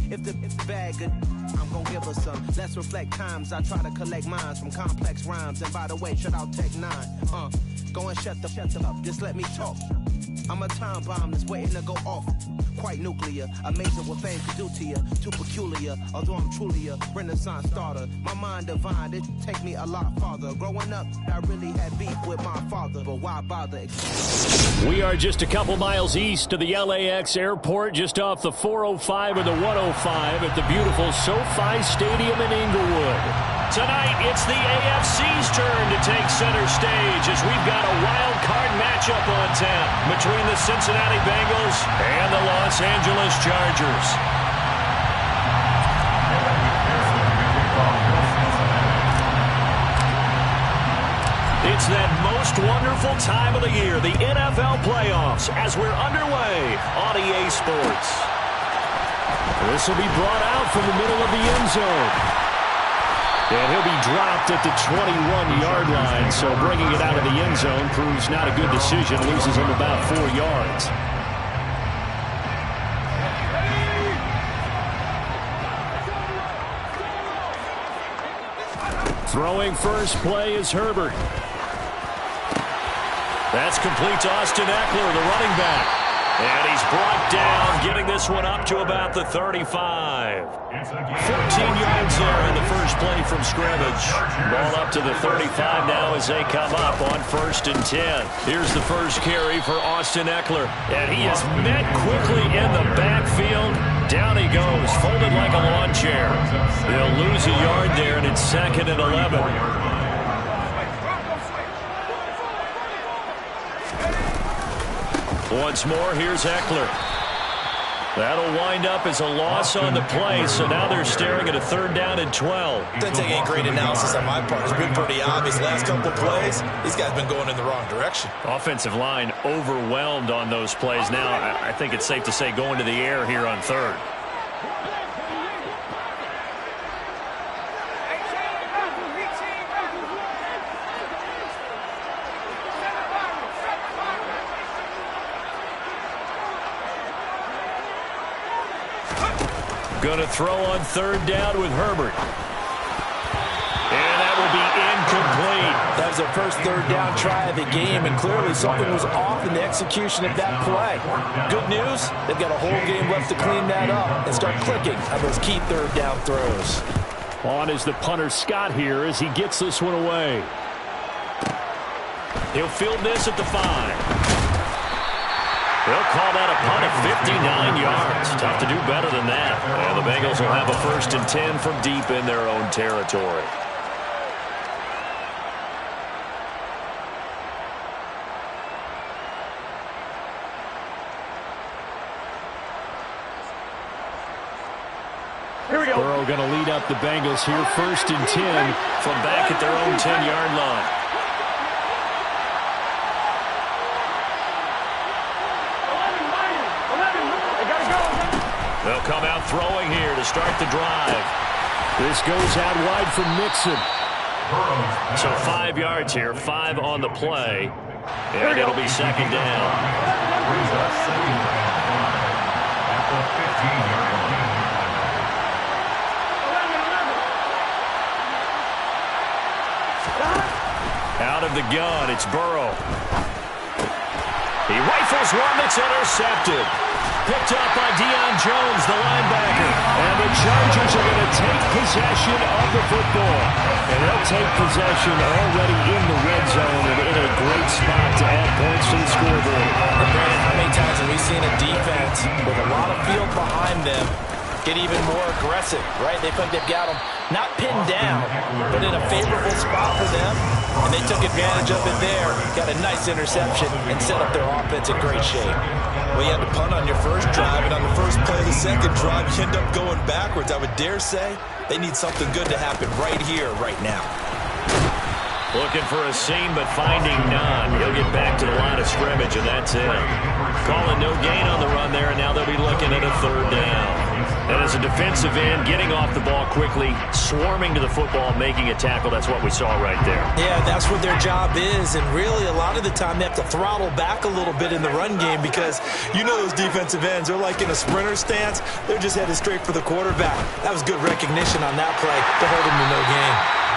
If the bag good, I'm gon' give her some. Let's reflect times. I try to collect minds from complex rhymes. And by the way, shut out Tech 9. Go and shut the up. Just let me talk. I'm a time bomb that's waiting to go off. Quite nuclear, amazing what fame can do to you. Too peculiar, although I'm truly a renaissance starter. My mind divine, it take me a lot farther. Growing up, I really had beef with my father, but why bother? We are just a couple miles east of the LAX airport, just off the 405 and the 105 at the beautiful SoFi Stadium in Inglewood. Tonight, it's the AFC's turn to take center stage as we've got a wild card matchup on tap between the Cincinnati Bengals and the Los Angeles Chargers. It's that most wonderful time of the year, the NFL playoffs, as we're underway on EA Sports. This will be brought out from the middle of the end zone. And he'll be dropped at the 21-yard line, so bringing it out of the end zone proves not a good decision. Loses him about 4 yards. Throwing first play is Herbert. That's complete to Austin Eckler, the running back. And he's brought down, getting this one up to about the 35. 14 yards there in the first play from scrimmage. Ball up to the 35 now as they come up on 1st and 10. Here's the first carry for Austin Eckler. And he is met quickly in the backfield. Down he goes, folded like a lawn chair. They'll lose a yard there, and it's 2nd and 11. Once more, here's Eckler. That'll wind up as a loss on the play, so now they're staring at a 3rd down and 12. Doesn't take any great analysis on my part. It's been pretty obvious. Last couple of plays, these guys have been going in the wrong direction. Offensive line overwhelmed on those plays. Now, I think it's safe to say going to the air here on 3rd. Going to throw on 3rd down with Herbert. And that will be incomplete. That was their first 3rd down try of the game, and clearly something was off in the execution of that play. Good news, they've got a whole game left to clean that up and start clicking on those key 3rd down throws. On is the punter Scott here as he gets this one away. He'll field this at the 5. They'll call that a punt of 59 yards. Tough to do better than that. And the Bengals will have a 1st and 10 from deep in their own territory. Here we go. Burrow going to lead up the Bengals here, 1st and 10 from back at their own 10-yard line. They'll come out throwing here to start the drive. This goes out wide from Mixon. So 5 yards here, 5 on the play. And it'll be 2nd down. Out of the gun, it's Burrow. He rifles one that's intercepted. Picked up by Deion Jones, the linebacker. And the Chargers are going to take possession of the football. And they'll take possession already in the red zone and in a great spot to add points to the scoreboard. And Brandon, how many times have we seen a defense with a lot of field behind them get even more aggressive, right? They've got them not pinned down, but in a favorable spot for them, and they took advantage of it there, got a nice interception, and set up their offense in great shape. Well, you had to punt on your first drive, and on the first play of the second drive, you end up going backwards. I would dare say they need something good to happen right here, right now. Looking for a seam, but finding none. He'll get back to the line of scrimmage, and that's it. Calling no gain on the run there, and now they'll be looking at a 3rd down. And as a defensive end, getting off the ball quickly, swarming to the football, making a tackle. That's what we saw right there. Yeah, that's what their job is, and really a lot of the time they have to throttle back a little bit in the run game because you know those defensive ends, they're like in a sprinter stance. They're just headed straight for the quarterback. That was good recognition on that play to hold them to no gain.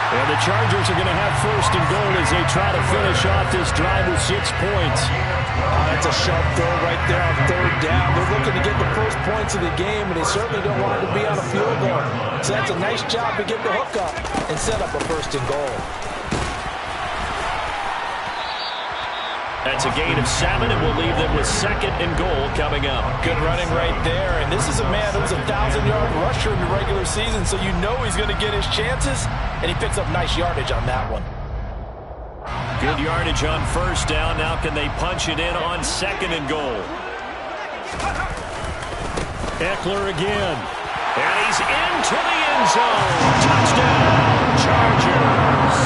And the Chargers are going to have first and goal as they try to finish off this drive with 6 points. That's a sharp throw right there on third down. They're looking to get the first points of the game, and they certainly don't want it to be on a field goal. So that's a nice job to get the hook up and set up a first and goal. That's a gain of 7, and we'll leave them with second and goal coming up. Good running right there, and this is a man who's a 1,000-yard rusher in the regular season, so you know he's going to get his chances, and he picks up nice yardage on that one. Good yardage on first down. Now can they punch it in on second and goal? Eckler again. And he's into the end zone. Touchdown, Chargers.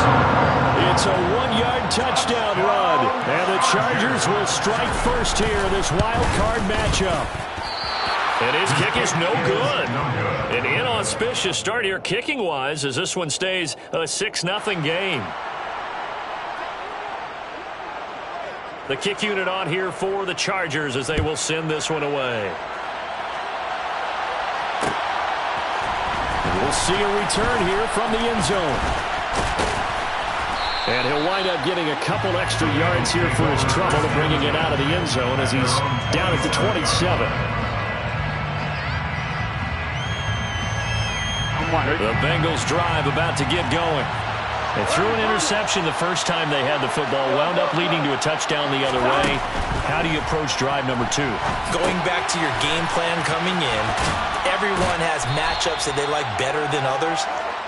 It's a 1-yard touchdown run. And the Chargers will strike first here in this wild card matchup. And his kick is no good. An inauspicious start here kicking-wise as this one stays a 6-0 game. The kick unit on here for the Chargers as they will send this one away. We'll see a return here from the end zone. And he'll wind up getting a couple extra yards here for his trouble to bringing it out of the end zone as he's down at the 27. The Bengals drive about to get going. They threw an interception the first time they had the football, wound up leading to a touchdown the other way. How do you approach drive number 2? Going back to your game plan coming in, everyone has matchups that they like better than others.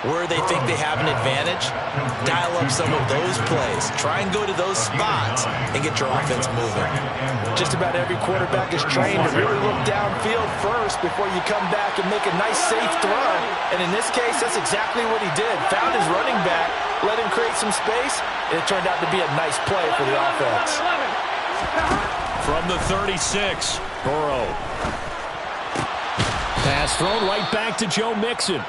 Where they think they have an advantage, dial up some of those plays. Try and go to those spots and get your offense moving. Just about every quarterback is trained to really look downfield first before you come back and make a nice, safe throw. And in this case, that's exactly what he did. Found his running back, let him create some space, and it turned out to be a nice play for the offense. From the 36, Burrow. Pass thrown right back to Joe Mixon.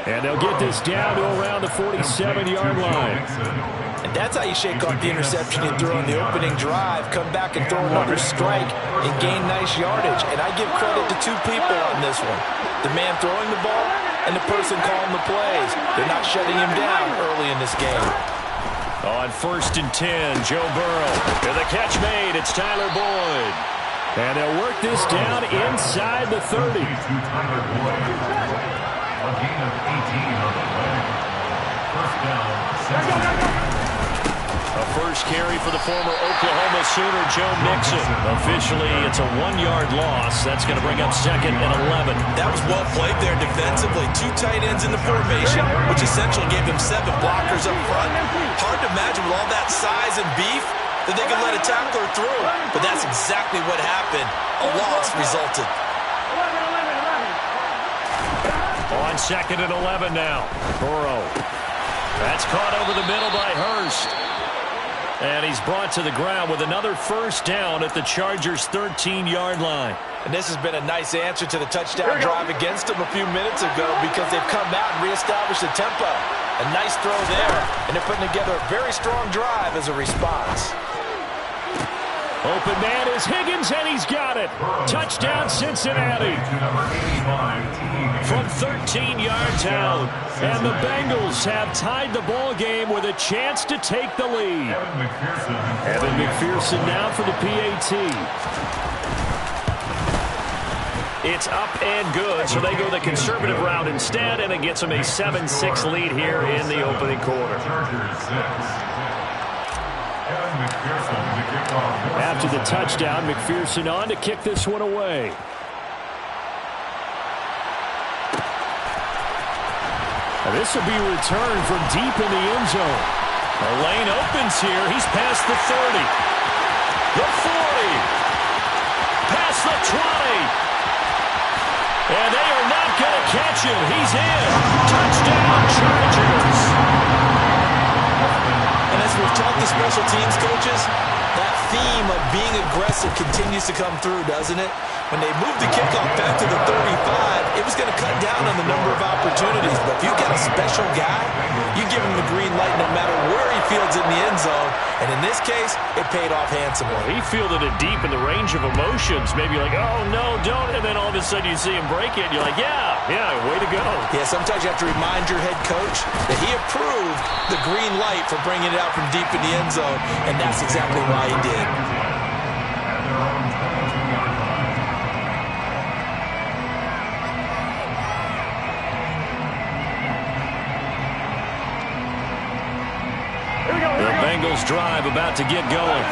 And they'll get this down to around the 47-yard line. And that's how you shake off the interception you threw on the opening drive, come back and throw another strike and gain nice yardage. And I give credit to 2 people on this one. The man throwing the ball and the person calling the plays. They're not shutting him down early in this game. On 1st and 10, Joe Burrow. And the catch made. It's Tyler Boyd. And they'll work this down inside the 30. A gain of 18 on the play. First down, 7. A first carry for the former Oklahoma Sooner, Joe Mixon. Officially, it's a 1-yard loss. That's going to bring up second and 11. That was well played there defensively. 2 tight ends in the formation, which essentially gave them 7 blockers up front. Hard to imagine with all that size and beef that they could let a tackler through. But that's exactly what happened. A loss resulted. On second and 11 now. Burrow. That's caught over the middle by Hurst. And he's brought to the ground with another first down at the Chargers' 13-yard line. And this has been a nice answer to the touchdown drive against them a few minutes ago because they've come out and reestablished the tempo. A nice throw there, and they're putting together a very strong drive as a response. Open man is Higgins, and he's got it. Touchdown, Cincinnati. From 13 yards out. And the Bengals have tied the ball game with a chance to take the lead. Evan McPherson now for the PAT. It's up and good, so they go the conservative route instead, and it gets them a 7-6 lead here in the opening quarter. After the touchdown, McPherson on to kick this one away. This will be returned from deep in the end zone. The lane opens here. He's past the 30. The 40. Past the 20. And they are not going to catch him. He's in. Touchdown, Chargers. And as we've talked to special teams coaches, that theme of being aggressive continues to come through, doesn't it? When they moved the kickoff back to the 35, it was going to cut down on the number of opportunities. But if you've got a special guy, you give him the green light no matter where he fields in the end zone. And in this case, it paid off handsomely. He fielded it deep in the range of emotions. Maybe like, oh, no, don't. And then all of a sudden you see him break it. And you're like, yeah, way to go. Yeah, sometimes you have to remind your head coach that he approved the green light for bringing it out from deep in the end zone. And that's exactly why he did. The Bengals drive about to get going.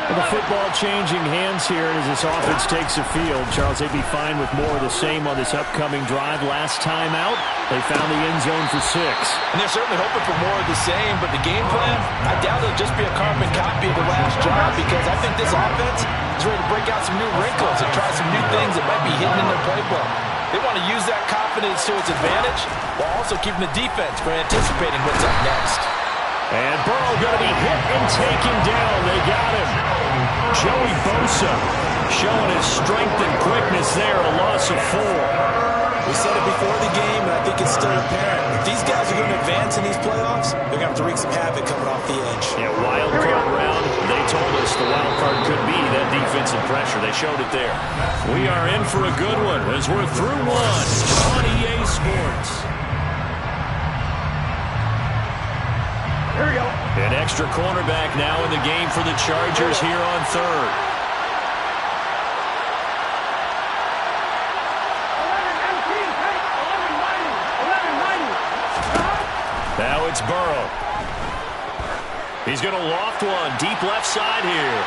Well, the football changing hands here as this offense takes the field. Charles, they'd be fine with more of the same on this upcoming drive. Last time out, they found the end zone for 6. And they're certainly hoping for more of the same, but the game plan, I doubt it'll just be a carbon copy of the last drive, because I think this offense is ready to break out some new wrinkles and try some new things that might be hidden in their playbook. They want to use that confidence to its advantage while also keeping the defense from anticipating what's up next. And Burrow going to be hit and taken down. They got him. Joey Bosa showing his strength and quickness there, a loss of 4. We said it before the game, and I think it's still apparent. If these guys are going to advance in these playoffs, they're going to have to wreak some havoc coming off the edge. Yeah, wild card round. They told us the wild card could be that defensive pressure. They showed it there. We are in for a good one as we're through one on EA Sports. Here we go. An extra cornerback now in the game for the Chargers here on third. Now it's Burrow. He's going to loft one deep left side here.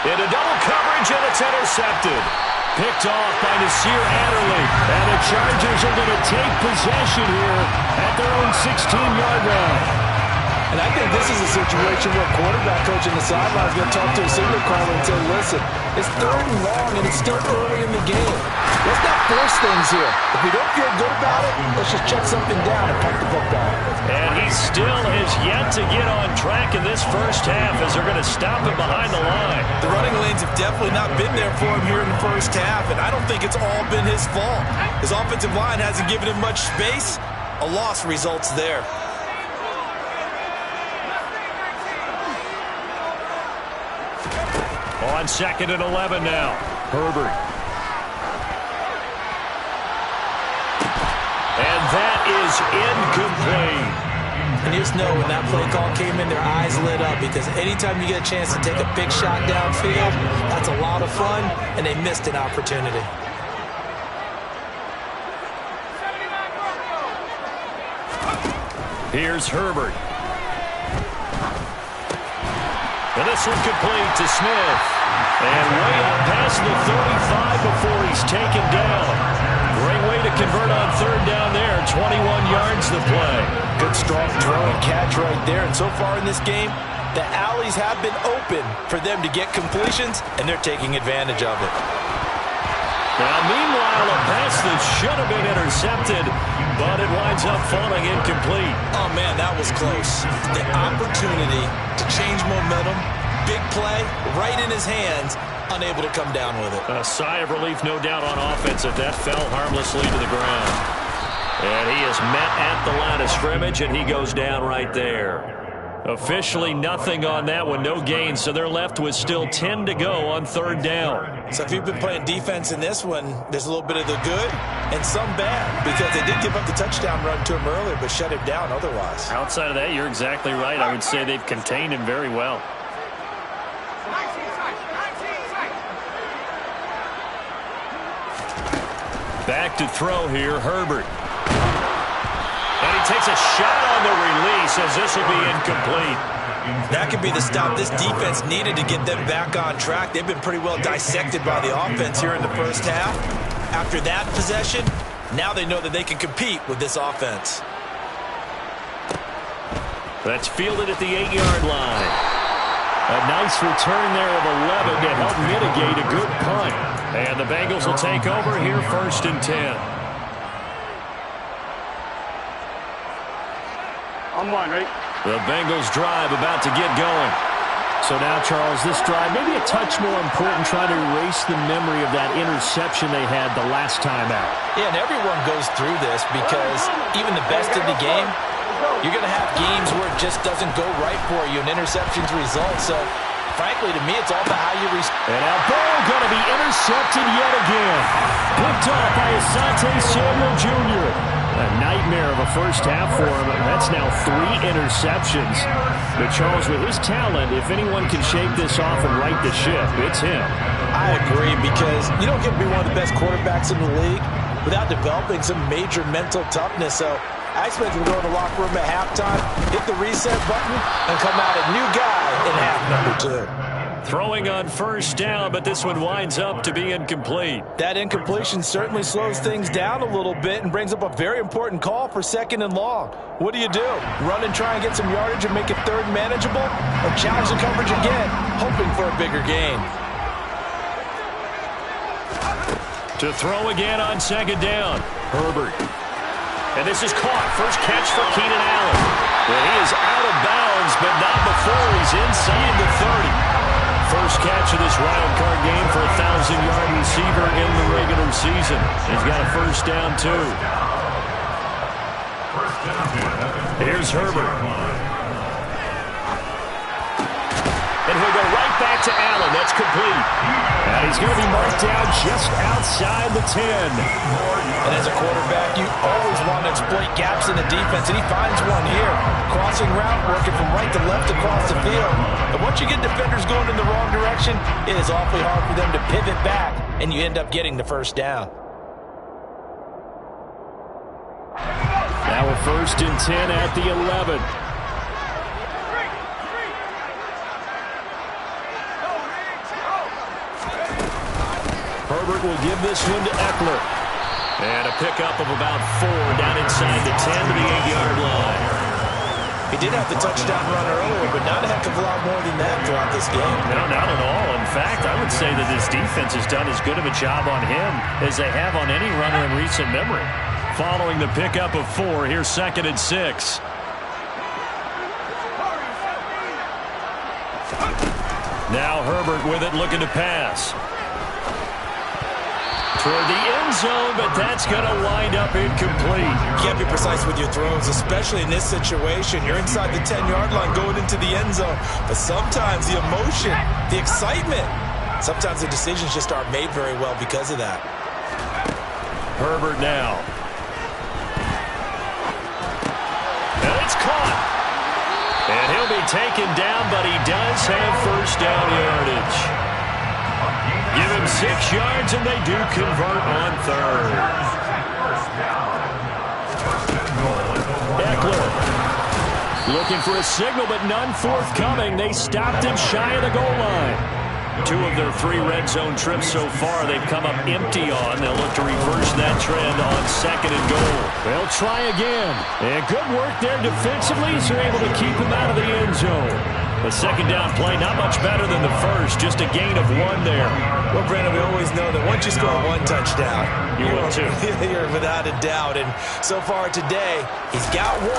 Into double coverage, and it's intercepted. Picked off by Nasir Adderley. And the Chargers are going to take possession here at their own 16-yard line. And I think this is a situation where a quarterback coach in the sideline is going to talk to a signal caller and say, listen, it's 3rd and long and it's still early in the game. Let's not force things here. If we don't feel good about it, let's just check something down and punt the football. And he still has yet to get on track in this first half as they're going to stop him behind the line. The running lanes have definitely not been there for him here in the first half, and I don't think it's all been his fault. His offensive line hasn't given him much space. A loss results there. On 2nd and 11 now. Herbert. And that is incomplete. And you just know when that play call came in, their eyes lit up, because anytime you get a chance to take a big shot downfield, that's a lot of fun, and they missed an opportunity. Here's Herbert. And this one complete to Smith. And way up past the 35 before he's taken down. Great way to convert on 3rd down there. 21 yards the play. Good strong throw and catch right there. And so far in this game, the alleys have been open for them to get completions, and they're taking advantage of it. Now, meanwhile, a pass that should have been intercepted, but it winds up falling incomplete. Oh, man, that was close. The opportunity to change momentum, big play, right in his hands, unable to come down with it. A sigh of relief, no doubt, on offense if that fell harmlessly to the ground. And he is met at the line of scrimmage, and he goes down right there. Officially nothing on that one, no gain, so they're left with still 10 to go on 3rd down. So if you've been playing defense in this one, there's a little bit of the good and some bad, because they did give up the touchdown run to him earlier, but shut him down otherwise. Outside of that, you're exactly right. I would say they've contained him very well. Back to throw here, Herbert. And he takes a shot on the release as this will be incomplete. That could be the stop this defense needed to get them back on track. They've been pretty well dissected by the offense here in the first half. After that possession, now they know that they can compete with this offense. That's fielded at the 8-yard line. A nice return there of 11 to help mitigate a good punt. And the Bengals will take over here 1st and 10. On 1, right? The Bengals drive about to get going. So now, Charles, this drive maybe a touch more important, trying to erase the memory of that interception they had the last time out. Yeah, and everyone goes through this because even the best in the game, you're going to have games where it just doesn't go right for you, and interceptions result. So, frankly, to me, it's all about how you And now ball going to be intercepted yet again. Picked off by Asante Samuel Jr. A nightmare of a first half for him. That's now 3 interceptions. But Charles, with his talent, if anyone can shake this off and right the ship, it's him. I agree, because you don't get to be one of the best quarterbacks in the league without developing some major mental toughness. So I expect him to go in the locker room at halftime, hit the reset button, and come out a new guy in half number 2. Throwing on first down, but this one winds up to be incomplete. That incompletion certainly slows things down a little bit and brings up a very important call for 2nd and long. What do? Run and try and get some yardage and make it 3rd manageable? Or challenge the coverage again, hoping for a bigger gain? To throw again on 2nd down. Herbert. And this is caught. First catch for Keenan Allen. Well, he is out of bounds, but not before he's inside the 30. First catch of this wild card game for a 1,000-yard receiver in the regular season. He's got a first down, too. Here's Herbert. And he'll go right back to Allen. That's complete. And he's going to be marked down just outside the 10. And as a quarterback, you always want to exploit gaps in the defense, and he finds one here. Crossing route, working from right to left across the field. And once you get defenders going in the wrong direction, it is awfully hard for them to pivot back, and you end up getting the first down. Now a 1st and 10 at the 11. Herbert will give this one to Eckler. And a pickup of about 4 down inside the 10 to the 8-yard line. He did have the touchdown run earlier, but not a heck of a lot more than that throughout this game. No, not at all. In fact, I would say that this defense has done as good of a job on him as they have on any runner in recent memory. Following the pickup of 4, here's 2nd and 6. Now Herbert with it, looking to pass. Toward the end zone, but that's going to wind up incomplete. You can't be precise with your throws, especially in this situation. You're inside the 10-yard line going into the end zone. But sometimes the emotion, the excitement, sometimes the decisions just aren't made very well because of that. Herbert now. And it's caught. And he'll be taken down, but he does have first down yardage. Give him 6 yards, and they do convert on 3rd. Eckler looking for a signal, but none forthcoming. They stopped him shy of the goal line. 2 of their 3 red zone trips so far they've come up empty on. They'll look to reverse that trend on 2nd and goal. They'll try again. And good work there defensively as they're able to keep him out of the end zone. The 2nd down play, not much better than the first, just a gain of 1 there. Well, Brandon, we always know that once you score 1 touchdown, you will too. You're without a doubt. And so far today, he's got 1,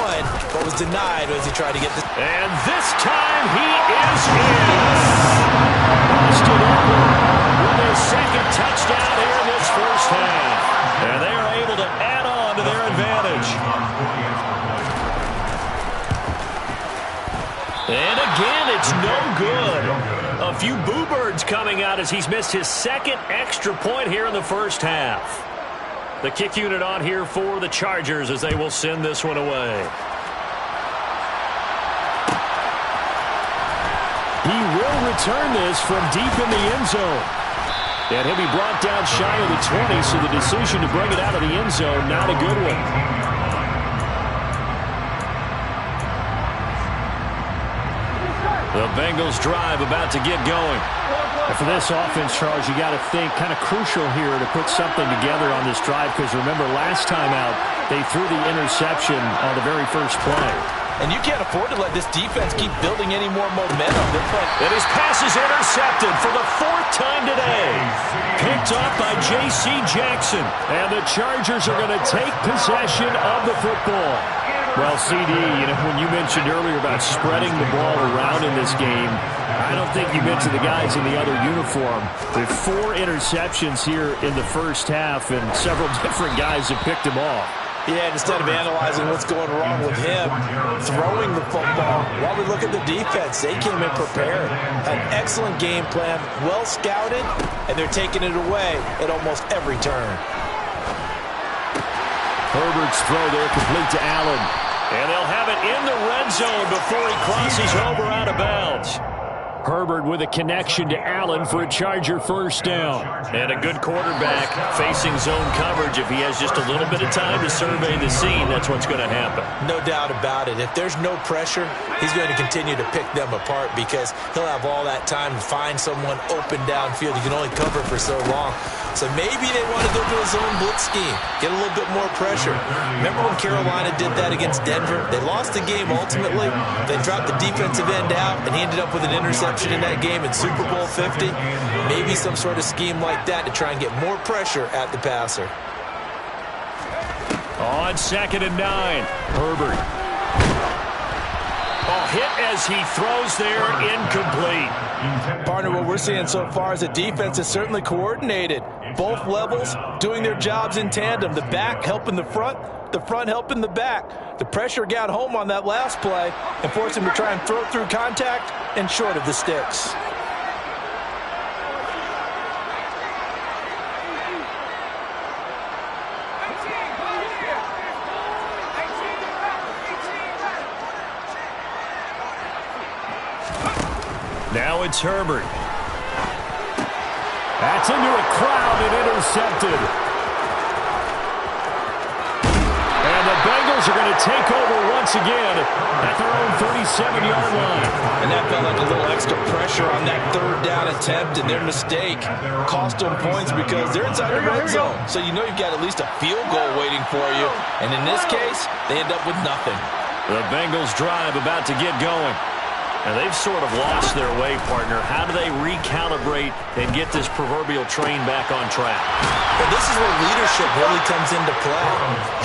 but was denied as he tried to get this. And this time he is in. Austin Eckler with their 2nd touchdown here in this first half. And they are able to add on to their advantage. And again, it's no good. A few boo birds coming out as he's missed his 2nd extra point here in the first half. The kick unit on here for the Chargers as they will send this one away. He will return this from deep in the end zone. And he'll be brought down shy of the 20, so the decision to bring it out of the end zone, not a good one. The Bengals drive about to get going. And for this offense, Charles, you got to think kind of crucial here to put something together on this drive, because remember last time out they threw the interception on the very first play. And you can't afford to let this defense keep building any more momentum. And his pass is intercepted for the 4th time today. Picked off by J.C. Jackson. And the Chargers are going to take possession of the football. Well, CD, when you mentioned earlier about spreading the ball around in this game, I don't think you mentioned the guys in the other uniform. With 4 interceptions here in the first half, and several different guys have picked him off. Yeah, instead of analyzing what's going wrong with him, throwing the football, while we look at the defense, they came in prepared. An excellent game plan, well scouted, and they're taking it away at almost every turn. Herbert's throw there complete to Allen. And they'll have it in the red zone before he crosses over out of bounds. Herbert with a connection to Allen for a Charger first down. And a good quarterback facing zone coverage. If he has just a little bit of time to survey the scene, that's what's going to happen. No doubt about it. If there's no pressure, he's going to continue to pick them apart because he'll have all that time to find someone open downfield. You can only cover for so long. So maybe they want to go to a zone blitz scheme, get a little bit more pressure. Remember when Carolina did that against Denver? They lost the game ultimately. They dropped the defensive end out, and he ended up with an interception in that game in Super Bowl 50. Maybe some sort of scheme like that to try and get more pressure at the passer. On 2nd and 9, Herbert. Hit as he throws there, incomplete. Partner, what we're seeing so far is the defense is certainly coordinated. Both levels doing their jobs in tandem. The back helping the front helping the back. The pressure got home on that last play and forced him to try and throw through contact and short of the sticks. Now it's Herbert. That's into a crowd and intercepted. And the Bengals are going to take over once again at their own 37-yard line. And that felt like a little extra pressure on that 3rd down attempt, and their mistake cost them points because they're inside the red zone. So you know you've got at least a field goal waiting for you. And in this case, they end up with nothing. The Bengals drive about to get going. Now, they've sort of lost their way, partner. How do they recalibrate and get this proverbial train back on track? Well, this is where leadership really comes into play.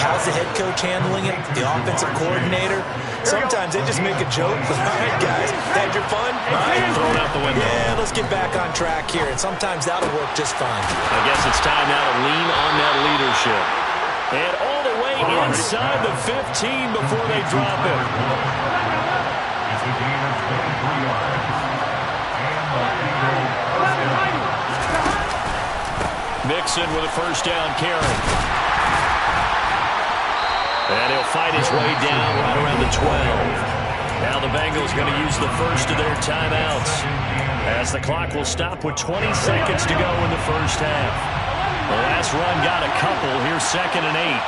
How's the head coach handling it? The offensive coordinator? Sometimes they just make a joke. All right, guys, had your fun? All right, throw it out the window. Yeah, let's get back on track here. And sometimes that'll work just fine. I guess it's time now to lean on that leadership. And all the way inside the 15 before they drop it. It's a gain of 23 yards. And the Eagles. Mixon with a first down carry. And he'll fight his way down right around the 12. Now the Bengals going to use the first of their timeouts as the clock will stop with 20 seconds to go in the first half. The last run got a couple. Here's 2nd and 8.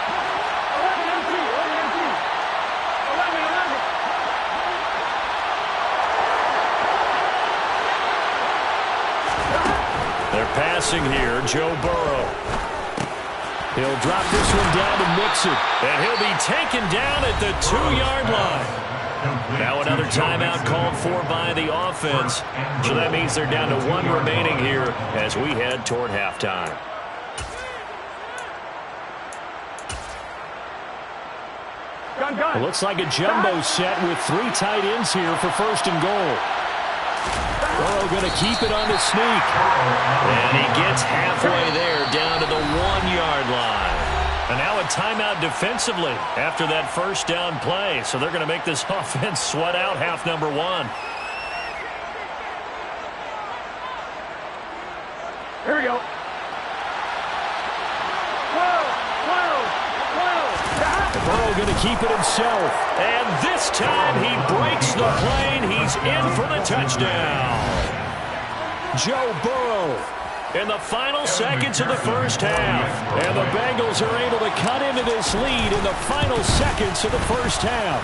They're passing here, Joe Burrow. He'll drop this one down to Mixon. And he'll be taken down at the 2-yard line. Now another timeout called for by the offense. So that means they're down to 1 remaining here as we head toward halftime. It looks like a jumbo set with 3 tight ends here for 1st and goal. Burrow going to keep it on the sneak. And he gets halfway there down to the 1-yard line. And now a timeout defensively after that first down play. So they're going to make this offense sweat out half number 1. Here we go. Burrow going to keep it himself. And this time he breaks the plane. He's in for the touchdown. Joe Burrow. In the final seconds of the first half. And the Bengals are able to cut into this lead in the final seconds of the first half.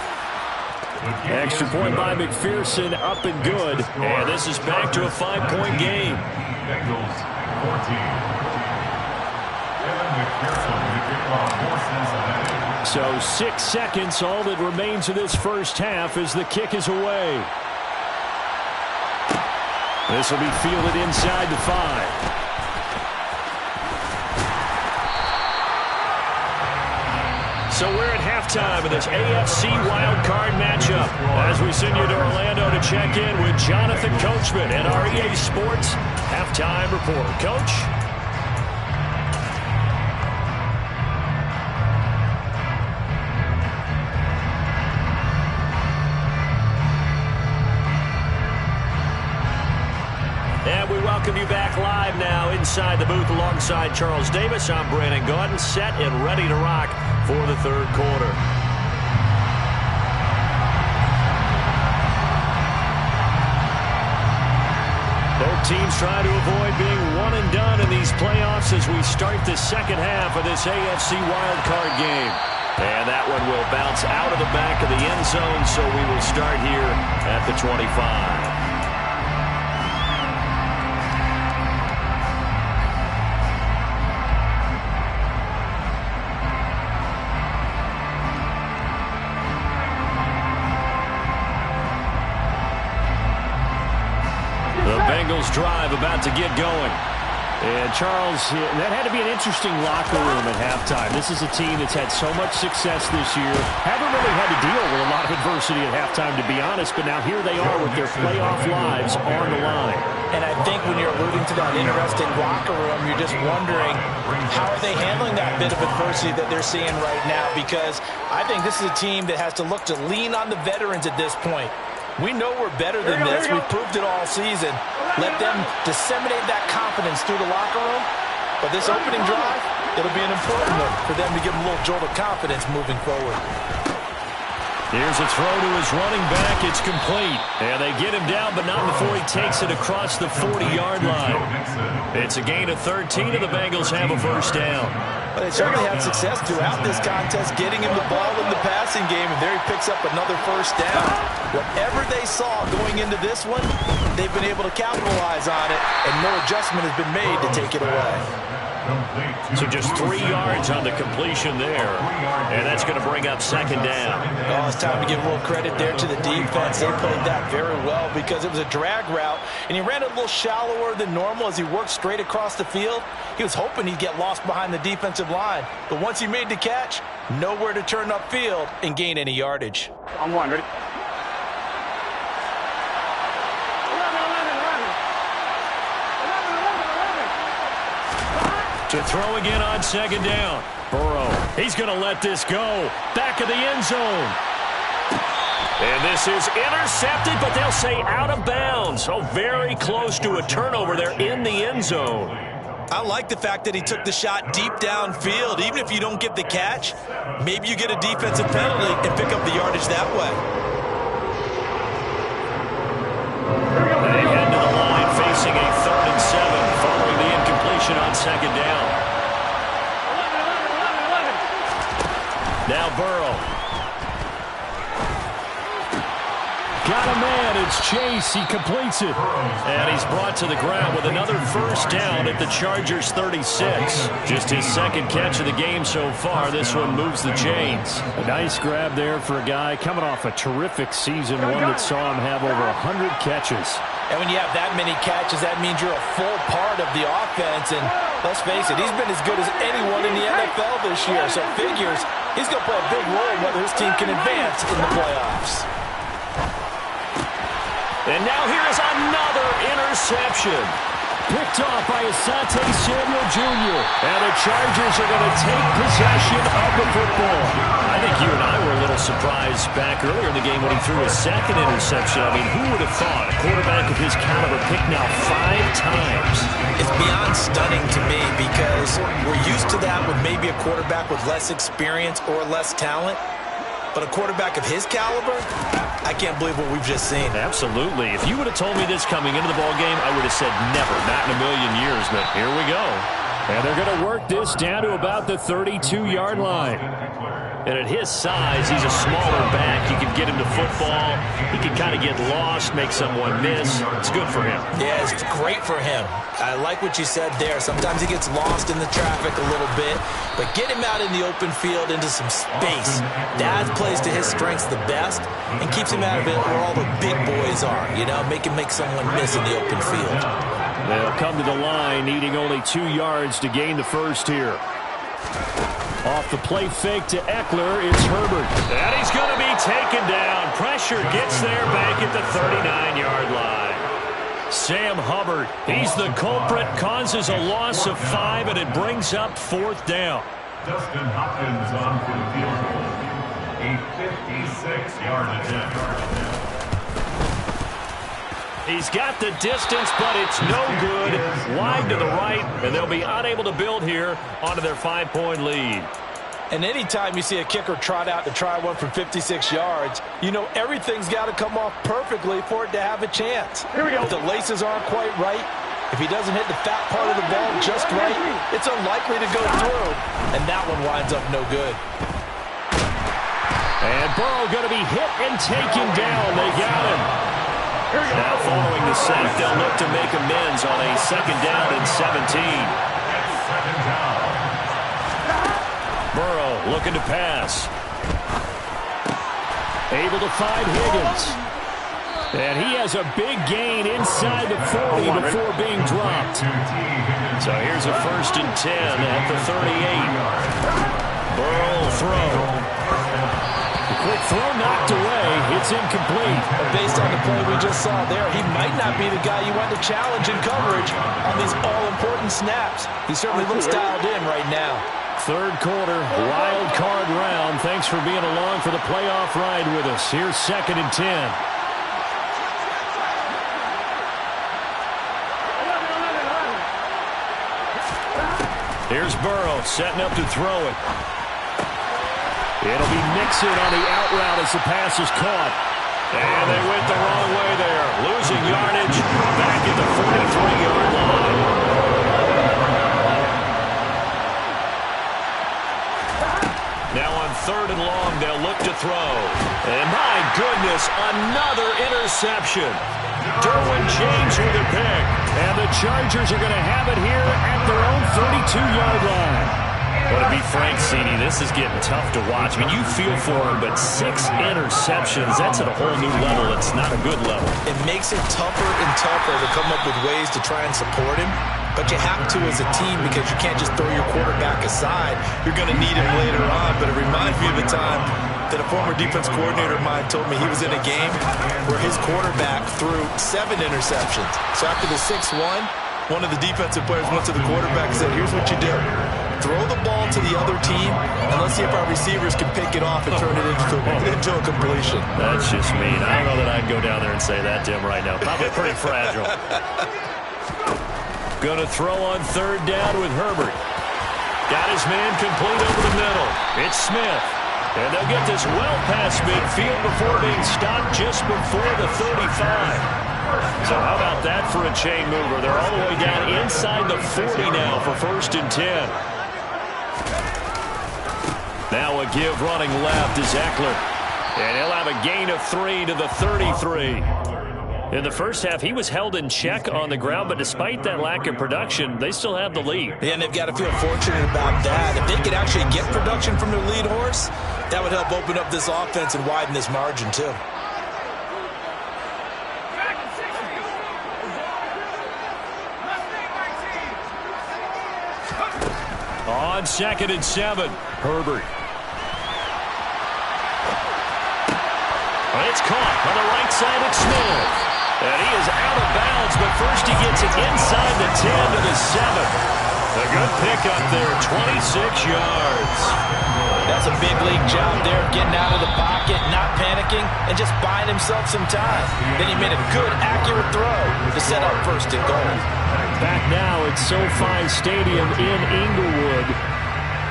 Extra point by McPherson, up and good. And this is back to a 5-point game. Bengals 14. Evan McPherson with the kickoff for Cincinnati. So 6 seconds, all that remains of this first half as the kick is away. This will be fielded inside the 5. So we're at halftime of this AFC wildcard matchup as we send you to Orlando to check in with Jonathan Coachman and our EA Sports halftime report. Coach? And we welcome you back live now inside the booth alongside Charles Davis. I'm Brandon Gaudin, set and ready to rock for the third quarter. Both teams trying to avoid being one and done in these playoffs as we start the second half of this AFC wildcard game. And that one will bounce out of the back of the end zone, so we will start here at the 25. Bengals drive about to get going. And Charles, that had to be an interesting locker room at halftime. This is a team that's had so much success this year. Haven't really had to deal with a lot of adversity at halftime, to be honest, but now here they are with their playoff lives on the line. And I think when you're alluding to that interesting locker room, you're just wondering how are they handling that bit of adversity that they're seeing right now, because I think this is a team that has to look to lean on the veterans at this point. We know we're better than this. We've proved it all season. Let them disseminate that confidence through the locker room. But this opening drive, it'll be an important one for them to give them a little jolt of confidence moving forward. Here's a throw to his running back. It's complete. And they get him down, but not before he takes it across the 40-yard line. It's a gain of 13, and the Bengals have a first down. But they certainly had success throughout this contest, getting him the ball in the passing game, and there he picks up another first down. Whatever they saw going into this one, they've been able to capitalize on it, and no adjustment has been made to take it away. So just 3 yards on the completion there, and that's going to bring up second down. Oh, it's time to give a little credit there to the defense. They played that very well because it was a drag route, and he ran a little shallower than normal as he worked straight across the field. He was hoping he'd get lost behind the defensive line, but once he made the catch, nowhere to turn upfield and gain any yardage. I'm one, ready? To throw again on second down. Burrow, he's going to let this go. Back of the end zone. And this is intercepted, but they'll say out of bounds. So very close to a turnover there in the end zone. I like the fact that he took the shot deep downfield. Even if you don't get the catch, maybe you get a defensive penalty and pick up the yardage that way. They head to the line facing a 3rd and 7 following the incompletion on second down. Now Burrow. Got a man. It's Chase. He completes it. And he's brought to the ground with another first down at the Chargers 36. Just his second catch of the game so far. This one moves the chains. A nice grab there for a guy coming off a terrific season, one that saw him have over 100 catches. And when you have that many catches, that means you're a full part of the offense. And let's face it, he's been as good as anyone in the NFL this year. So figures he's going to play a big role in whether his team can advance in the playoffs. And now here is another interception. Picked off by Asante Samuel Jr. And the Chargers are going to take possession of the football. I think you and I were a little surprised back earlier in the game when he threw his second interception. I mean, who would have thought a quarterback of his caliber picked now 5 times? It's beyond stunning to me because we're used to that with maybe a quarterback with less experience or less talent. But a quarterback of his caliber, I can't believe what we've just seen. Absolutely. If you would have told me this coming into the ballgame, I would have said never, not in a million years. But here we go. And they're going to work this down to about the 32-yard line. And at his size, he's a smaller back. You can get him to football. He can kind of get lost, make someone miss. It's good for him. Yeah, it's great for him. I like what you said there. Sometimes he gets lost in the traffic a little bit, but get him out in the open field into some space. That plays to his strengths the best and keeps him out of it where all the big boys are, you know, make someone miss in the open field. They'll come to the line, needing only 2 yards to gain the first here. Off the play fake to Eckler, it's Herbert. And he's going to be taken down. Pressure gets there back at the 39-yard line. Sam Hubbard, he's the culprit, causes a loss of 5, and it brings up 4th down. Dustin Hopkins on for the field goal. A 56-yard attempt. He's got the distance, but it's no good. Wide to the right, and they'll be unable to build here onto their 5-point lead. And anytime you see a kicker trot out to try one from 56 yards, you know everything's got to come off perfectly for it to have a chance. Here we go. If the laces aren't quite right, if he doesn't hit the fat part of the ball just right, it's unlikely to go through, and that one winds up no good. And Burrow going to be hit and taken down. They got him. Now following the sack, they'll look to make amends on a 2nd down and 17. Burrow looking to pass. Able to find Higgins. And he has a big gain inside the 40 before being dropped. So here's a 1st and 10 at the 38. Burrow will throw. Quick throw knocked away. It's incomplete. Based on the play we just saw there, he might not be the guy you want to challenge in coverage on these all-important snaps. He certainly looks dialed in right now. 3rd quarter, wild card round. Thanks for being along for the playoff ride with us. Here's 2nd and 10. Here's Burrow setting up to throw it. It'll be Mixon on the out route as the pass is caught. And they went the wrong way there. Losing yardage back at the 43-yard line. Now on 3rd and long, they'll look to throw. And my goodness, another interception. Derwin James with a pick. And the Chargers are going to have it here at their own 32-yard line. But to be frank, Cini, this is getting tough to watch. I mean, you feel for him, but 6 interceptions, that's at a whole new level. It's not a good level. It makes it tougher and tougher to come up with ways to try and support him. But you have to as a team because you can't just throw your quarterback aside. You're going to need him later on. But it reminds me of a time that a former defense coordinator of mine told me he was in a game where his quarterback threw 7 interceptions. So after the 6-1, one of the defensive players went to the quarterback and said, here's what you do. Throw the ball to the other team, and let's see if our receivers can pick it off and turn it into a completion. That's just mean. I don't know that I'd go down there and say that to him right now. Probably pretty fragile. Going to throw on 3rd down with Herbert. Got his man complete over the middle. It's Smith. And they'll get this well past midfield before being stopped just before the 35. So how about that for a chain mover? They're all the way down inside the 40 now for 1st and 10. Now a give running left is Eckler. And he'll have a gain of 3 to the 33. In the first half, he was held in check on the ground, but despite that lack of production, they still have the lead. Yeah, and they've got to feel fortunate about that. If they could actually get production from their lead horse, that would help open up this offense and widen this margin too. On 2nd and 7, Herbert. It's caught on the right side of Smith. And he is out of bounds, but first he gets it inside the 10 to the 7. A good pickup there, 26 yards. That's a big league job there, getting out of the pocket, not panicking, and just buying himself some time. Then he made a good, accurate throw to set up 1st and goal. Back now at SoFi Stadium in Inglewood.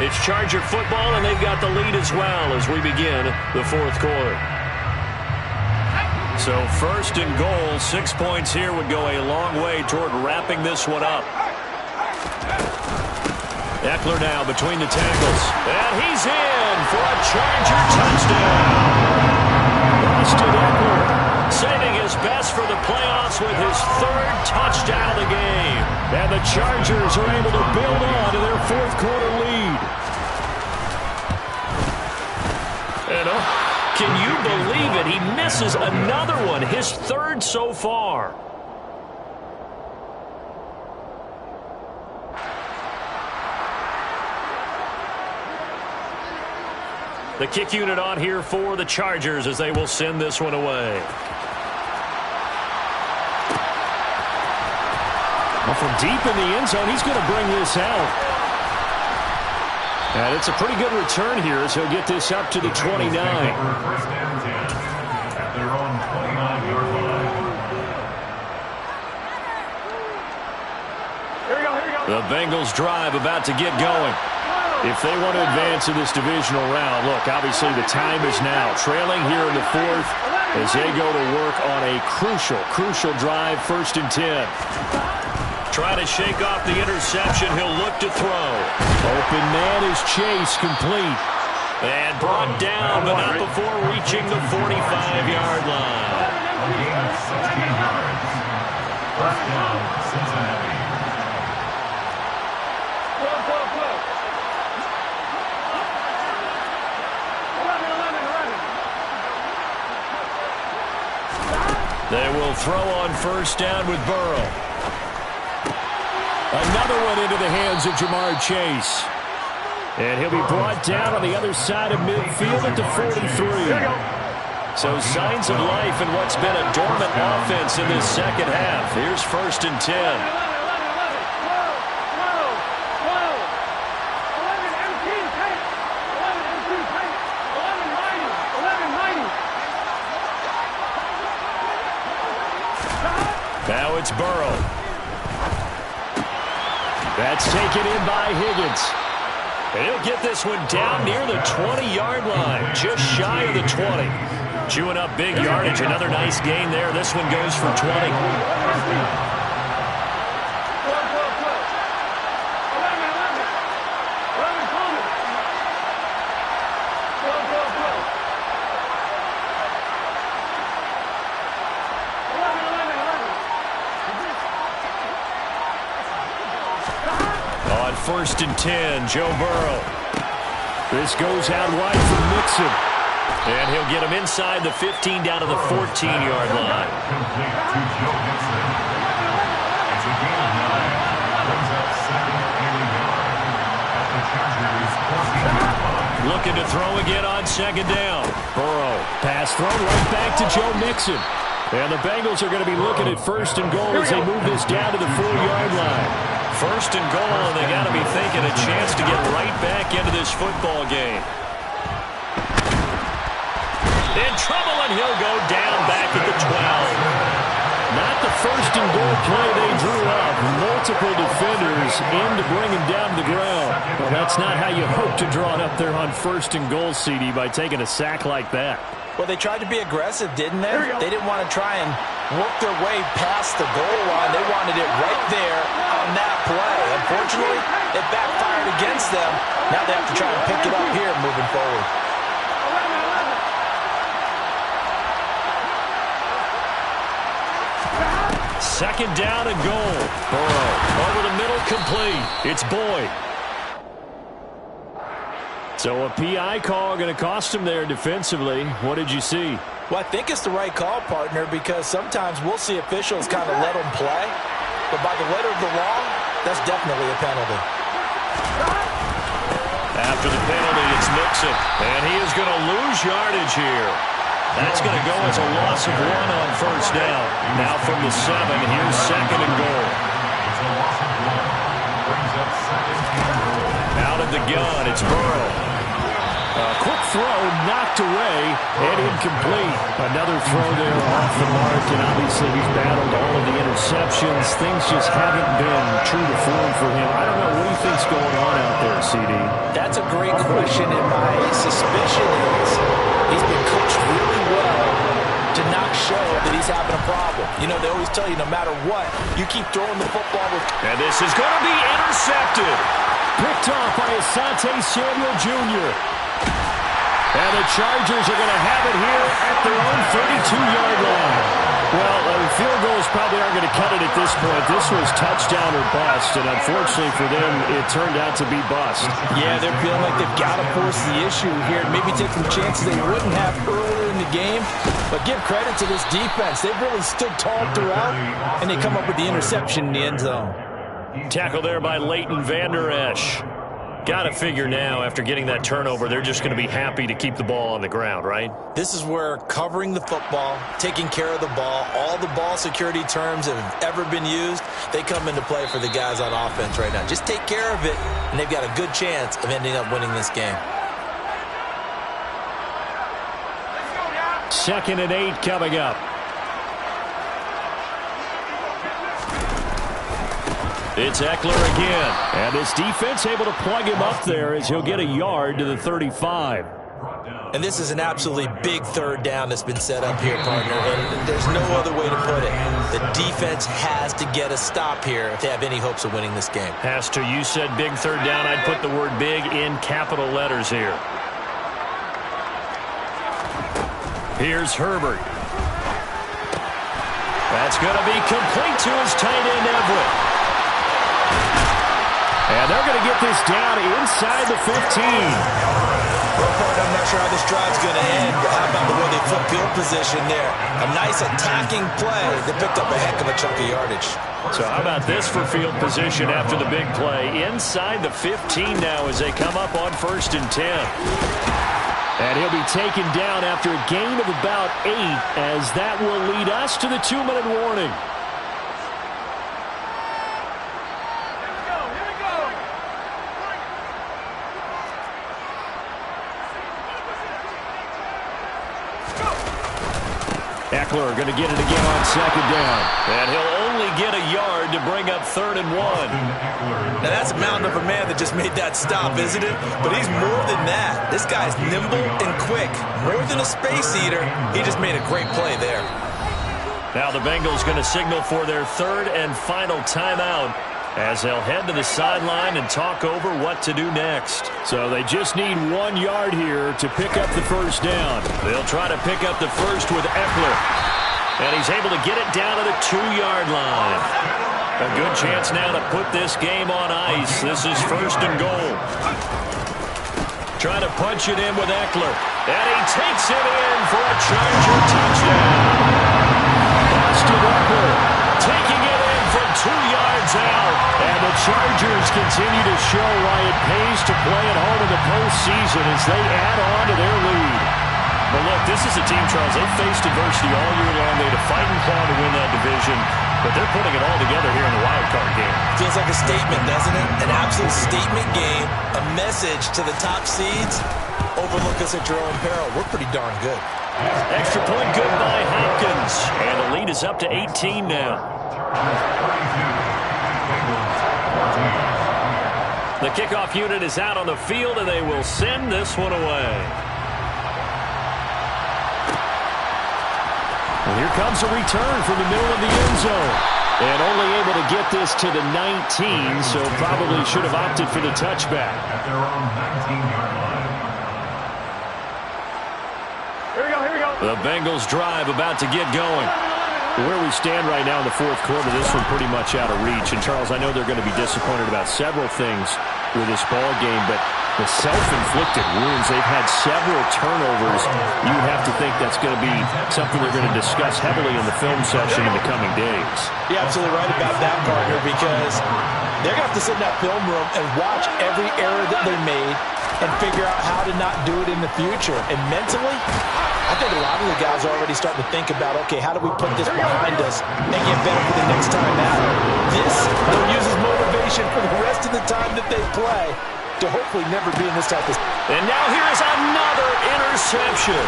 It's Charger football, and they've got the lead as well as we begin the 4th quarter. So 1st and goal, 6 points here would go a long way toward wrapping this one up. Eckler now between the tackles. And he's in for a Charger touchdown. Austin Eckler saving his best for the playoffs with his 3rd touchdown of the game. And the Chargers are able to build on to their 4th quarter lead. And can you believe it? He misses another one, his 3rd so far. The kick unit on here for the Chargers as they will send this one away. Well, from deep in the end zone, he's going to bring this out. And it's a pretty good return here as he'll get this up to the 29. First down 10 at their own 29-yard line. The Bengals drive about to get going. If they want to advance in this divisional round, look, obviously the time is now. Trailing here in the fourth as they go to work on a crucial drive, 1st and 10. Trying to shake off the interception. He'll look to throw. Open man is Chase, complete. And brought down, but not before reaching the 45-yard line. A gain of 16 yards. First down, Cincinnati. They will throw on 1st down with Burrow. Another one into the hands of Jamar Chase. And he'll be brought down on the other side of midfield at the 43. So signs of life in what's been a dormant offense in this second half. Here's 1st and 10. Now it's Burrow. That's taken in by Higgins. And he'll get this one down near the 20-yard line, just shy of the 20. Chewing up big yardage. Another nice gain there. This one goes for 20. On 1st and 10, Joe Burrow. This goes out wide for Mixon. And he'll get him inside the 15 down to the 14-yard line. Complete to Joe Mixon. It's a gain of 9. Brings up 2nd and 8 yard at the Chargers' 14-yard line. Looking to throw again on 2nd down. Burrow. Pass thrown right back to Joe Mixon. And the Bengals are going to be looking at 1st and goal as they move this down to the 4-yard line. 1st and goal, and they got to be thinking a chance to get right back into this football game. In trouble, and he'll go down back at the 12. Not the 1st and goal play they drew up. Multiple defenders in to bring him down to the ground. Well, that's not how you hope to draw it up there on 1st and goal, CD, by taking a sack like that. Well, they tried to be aggressive, didn't they? They didn't want to try and work their way past the goal line. They wanted it right there on that play. Unfortunately, it backfired against them. Now they have to try and pick it up here moving forward. Second down and goal. Burrow over the middle, complete. It's Boyd. So a PI call going to cost him there defensively. What did you see? Well, I think it's the right call, partner, because sometimes we'll see officials kind of let them play. But by the letter of the law, that's definitely a penalty. After the penalty, it's Mixon. And he is going to lose yardage here. That's going to go as a loss of 1 on 1st down. Now from the 7, here's 2nd and goal. It's a loss of 1. Brings up 2nd and goal. Out of the gun, it's Burrow. Quick throw, knocked away, and incomplete. Another throw there off the mark, and obviously he's battled all of the interceptions. Things just haven't been true to form for him. I don't know what he thinks going on out there, CD. That's a great question, and my suspicion is he's been coached really well to not show that he's having a problem. You know, they always tell you no matter what, you keep throwing the football with... And this is going to be intercepted. Picked off by Asante Samuel Jr. And the Chargers are going to have it here at their own 32-yard line. Well, field goals probably aren't going to cut it at this point. This was touchdown or bust, and unfortunately for them, it turned out to be bust. Yeah, they're feeling like they've got to force the issue here. Maybe take some chances they wouldn't have earlier in the game. But give credit to this defense. They've really stood tall throughout, and they come up with the interception in the end zone. Tackle there by Leighton Vander Esch. Got to figure now, after getting that turnover, they're just going to be happy to keep the ball on the ground, right? This is where covering the football, taking care of the ball, all the ball security terms that have ever been used, they come into play for the guys on offense right now. Just take care of it, and they've got a good chance of ending up winning this game. 2nd and 8 coming up. It's Eckler again. And this defense able to plug him up there as he'll get a yard to the 35. And this is an absolutely big third down that's been set up here, partner. And there's no other way to put it. The defense has to get a stop here if they have any hopes of winning this game. Has to. You said big third down. I'd put the word big in capital letters here. Here's Herbert. That's going to be complete to his tight end, Everett. And they're going to get this down inside the 15. Well, partner, I'm not sure how this drive's going to end, but how about the way they flip field position there? A nice attacking play that picked up a heck of a chunk of yardage. So how about this for field position after the big play? Inside the 15 now as they come up on 1st and 10. And he'll be taken down after a gain of about 8, as that will lead us to the 2-minute warning. Eckler going to get it again on 2nd down. And he'll only get a yard to bring up 3rd and 1. Now that's a mountain of a man that just made that stop, isn't it? But he's more than that. This guy's nimble and quick. More than a space eater, he just made a great play there. Now the Bengals going to signal for their 3rd and final timeout, as they'll head to the sideline and talk over what to do next. So they just need 1 yard here to pick up the 1st down. They'll try to pick up the first with Eckler. And he's able to get it down to the 2-yard line. A good chance now to put this game on ice. This is 1st and goal. Trying to punch it in with Eckler. And he takes it in for a Charger touchdown. Austin Eckler taking it in from 2 yards out. And the Chargers continue to show why it pays to play at home in the postseason as they add on to their lead. But look, this is a team, Charles, they've faced adversity all year long. They had to fight and claw to win that division, but they're putting it all together here in the wild card game. Feels like a statement, doesn't it? An absolute statement game, a message to the top seeds. Overlook us at your own peril. We're pretty darn good. Extra point good by Hopkins. And the lead is up to 18 now. The kickoff unit is out on the field, and they will send this one away. And here comes a return from the middle of the end zone. And only able to get this to the 19, so probably should have opted for the touchback. At their own 19-yard line. Here we go. The Bengals drive about to get going. Where we stand right now in the 4th quarter, this one pretty much out of reach. And, Charles, I know they're going to be disappointed about several things with this ball game, but the self-inflicted wounds, they've had several turnovers. You have to think that's going to be something they're going to discuss heavily in the film session in the coming days. You're absolutely right about that, partner, because they're going to have to sit in that film room and watch every error that they made and figure out how to not do it in the future. And mentally, I think a lot of the guys are already starting to think about, okay, how do we put this behind us and get better for the next time out? This, they'll use as motivation for the rest of the time that they play to hopefully never be in this type of... And now here is another interception.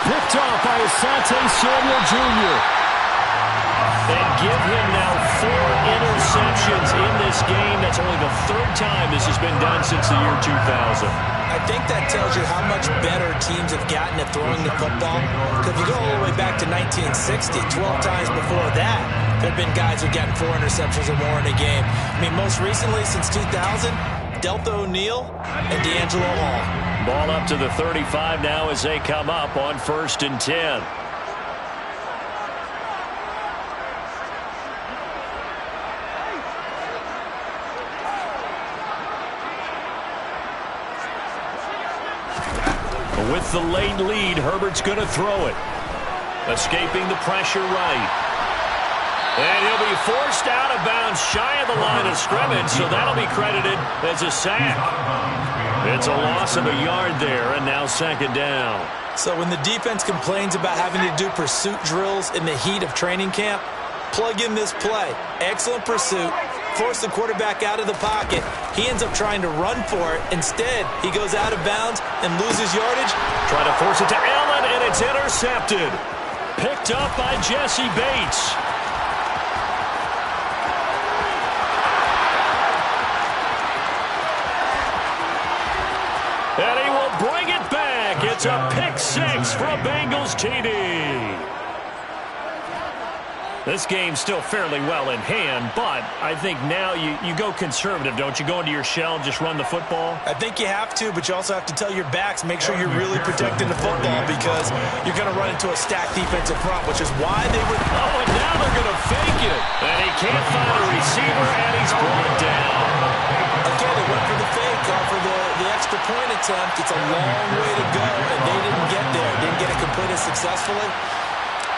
Picked off by Asante Samuel Jr. And give him now 4 interceptions in this game. That's only the 3rd time this has been done since the year 2000. I think that tells you how much better teams have gotten at throwing the football. Because if you go all the way back to 1960, 12 times before that, there have been guys who've gotten 4 interceptions or more in a game. I mean, most recently, since 2000, Delta O'Neal and D'Angelo Hall. Ball up to the 35 now as they come up on 1st and 10. With the late lead, Herbert's going to throw it. Escaping the pressure right. And he'll be forced out of bounds shy of the line of scrimmage, so that'll be credited as a sack. It's a loss of a yard there, and now second down. So when the defense complains about having to do pursuit drills in the heat of training camp, plug in this play. Excellent pursuit. Force the quarterback out of the pocket. He ends up trying to run for it. Instead, he goes out of bounds and loses yardage. Try to force it to Allen, and it's intercepted. Picked up by Jesse Bates. And he will bring it back. It's a pick six for a Bengals TD. This game's still fairly well in hand, but I think now you go conservative, don't you? Go into your shell and just run the football? I think you have to, but you also have to tell your backs, make sure you're really protecting the football because you're going to run into a stacked defensive front, which is why they would... Oh, and now they're going to fake it. And he can't find a receiver, and he's brought down. Again, they went for the fake, for the extra point attempt. It's a long way to go, and they didn't get there. Didn't get it completed successfully.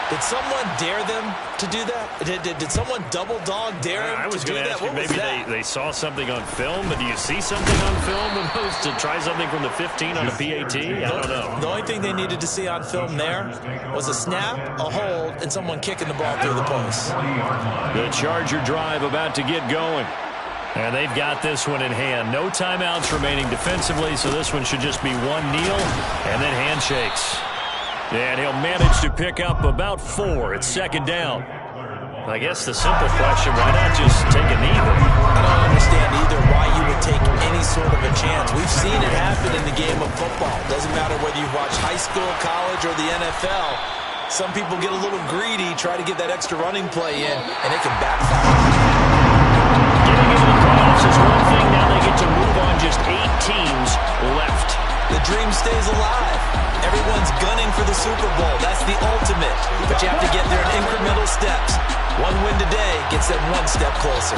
Did someone dare them to do that? Did someone double dog dare them I was to do going to that? ask you, maybe they saw something on film, but do you see something on film to try something from the 15 on a PAT? I don't know. The only thing they needed to see on film there was a snap, a hold, and someone kicking the ball through the post. The Charger drive about to get going. And they've got this one in hand. No timeouts remaining defensively, so this one should just be one kneel and then handshakes. And he'll manage to pick up about 4. It's second down. I guess the simple question, why not just take a knee? I don't understand either why you would take any sort of a chance. We've seen it happen in the game of football. Doesn't matter whether you watch high school, college, or the NFL. Some people get a little greedy, try to get that extra running play in, and it can backfire. Getting into the playoffs is one thing. Now they get to move on. Just 8 teams left. The dream stays alive. Everyone's gunning for the Super Bowl. That's the ultimate. But you have to get there in incremental steps. One win today gets them one step closer.